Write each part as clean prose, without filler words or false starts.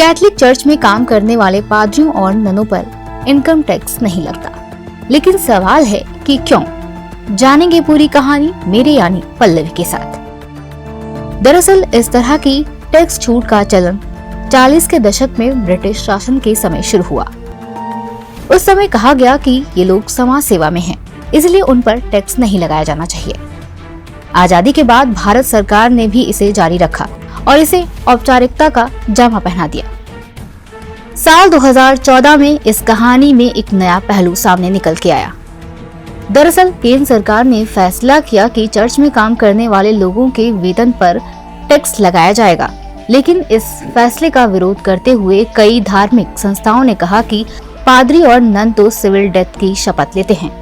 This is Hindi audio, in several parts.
कैथोलिक चर्च में काम करने वाले पादरियों और ननों पर इनकम टैक्स नहीं लगता। लेकिन सवाल है कि क्यों? जानेंगे पूरी कहानी मेरे यानी पल्लवी के साथ। दरअसल इस तरह की टैक्स छूट का चलन 40 के दशक में ब्रिटिश शासन के समय शुरू हुआ। उस समय कहा गया कि ये लोग समाज सेवा में हैं, इसलिए उन पर टैक्स नहीं लगाया जाना चाहिए। आजादी के बाद भारत सरकार ने भी इसे जारी रखा और इसे औपचारिकता का जामा पहना दिया। साल 2014 में इस कहानी में एक नया पहलू सामने निकल के आया। दरअसल केंद्र सरकार ने फैसला किया कि चर्च में काम करने वाले लोगों के वेतन पर टैक्स लगाया जाएगा। लेकिन इस फैसले का विरोध करते हुए कई धार्मिक संस्थाओं ने कहा कि पादरी और नन तो सिविल डेथ की शपथ लेते हैं।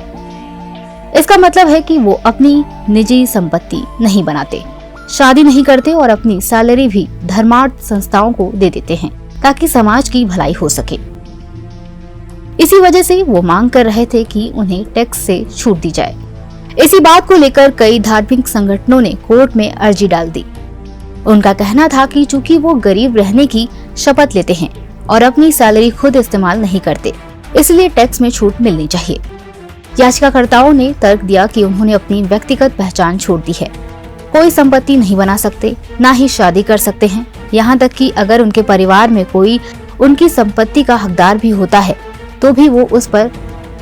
इसका मतलब है कि वो अपनी निजी संपत्ति नहीं बनाते, शादी नहीं करते और अपनी सैलरी भी धर्मार्थ संस्थाओं को दे देते हैं ताकि समाज की भलाई हो सके। इसी वजह से वो मांग कर रहे थे कि उन्हें टैक्स से छूट दी जाए। इसी बात को लेकर कई धार्मिक संगठनों ने कोर्ट में अर्जी डाल दी। उनका कहना था कि चूंकि वो गरीब रहने की शपथ लेते हैं और अपनी सैलरी खुद इस्तेमाल नहीं करते, इसलिए टैक्स में छूट मिलनी चाहिए। याचिकाकर्ताओं ने तर्क दिया कि उन्होंने अपनी व्यक्तिगत पहचान छोड़ दी है, कोई संपत्ति नहीं बना सकते, ना ही शादी कर सकते हैं। यहाँ तक कि अगर उनके परिवार में कोई उनकी संपत्ति का हकदार भी होता है तो भी वो उस पर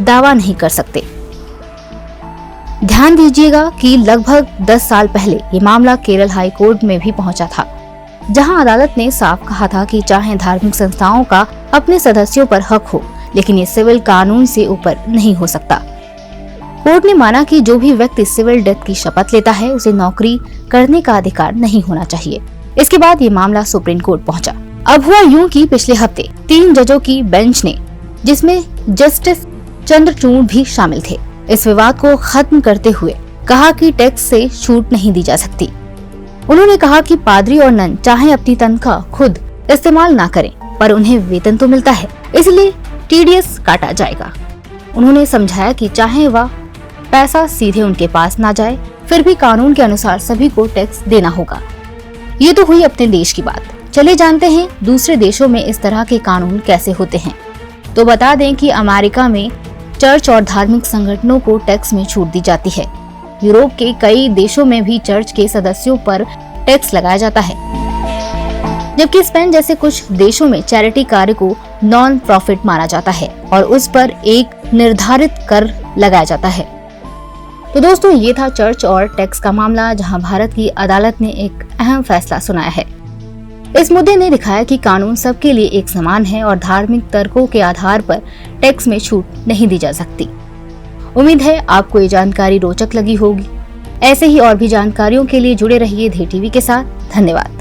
दावा नहीं कर सकते। ध्यान दीजिएगा कि लगभग 10 साल पहले ये मामला केरल हाई कोर्ट में भी पहुंचा था, जहां अदालत ने साफ कहा था कि चाहे धार्मिक संस्थाओं का अपने सदस्यों पर हक हो, लेकिन ये सिविल कानून से ऊपर नहीं हो सकता। कोर्ट ने माना कि जो भी व्यक्ति सिविल डेथ की शपथ लेता है उसे नौकरी करने का अधिकार नहीं होना चाहिए। इसके बाद ये मामला सुप्रीम कोर्ट पहुंचा। अब हुआ यूं कि पिछले हफ्ते 3 जजों की बेंच ने, जिसमें जस्टिस चंद्रचूड़ भी शामिल थे, इस विवाद को खत्म करते हुए कहा कि टैक्स से छूट नहीं दी जा सकती। उन्होंने कहा कि पादरी और नन चाहे अपनी तनख्वाह खुद इस्तेमाल ना करें, पर उन्हें वेतन तो मिलता है, इसलिए टीडीएस काटा जाएगा। उन्होंने समझाया कि चाहे वह पैसा सीधे उनके पास ना जाए, फिर भी कानून के अनुसार सभी को टैक्स देना होगा। ये तो हुई अपने देश की बात। चले जानते हैं दूसरे देशों में इस तरह के कानून कैसे होते हैं। तो बता दें कि अमेरिका में चर्च और धार्मिक संगठनों को टैक्स में छूट दी जाती है। यूरोप के कई देशों में भी चर्च के सदस्यों पर टैक्स लगाया जाता है, जबकि स्पेन जैसे कुछ देशों में चैरिटी कार्य को नॉन प्रॉफिट माना जाता है और उस पर एक निर्धारित कर लगाया जाता है। तो दोस्तों, ये था चर्च और टैक्स का मामला, जहां भारत की अदालत ने एक अहम फैसला सुनाया है। इस मुद्दे ने दिखाया कि कानून सबके लिए एक समान है और धार्मिक तर्कों के आधार पर टैक्स में छूट नहीं दी जा सकती। उम्मीद है आपको ये जानकारी रोचक लगी होगी। ऐसे ही और भी जानकारियों के लिए जुड़े रहिए धे टीवी के साथ। धन्यवाद।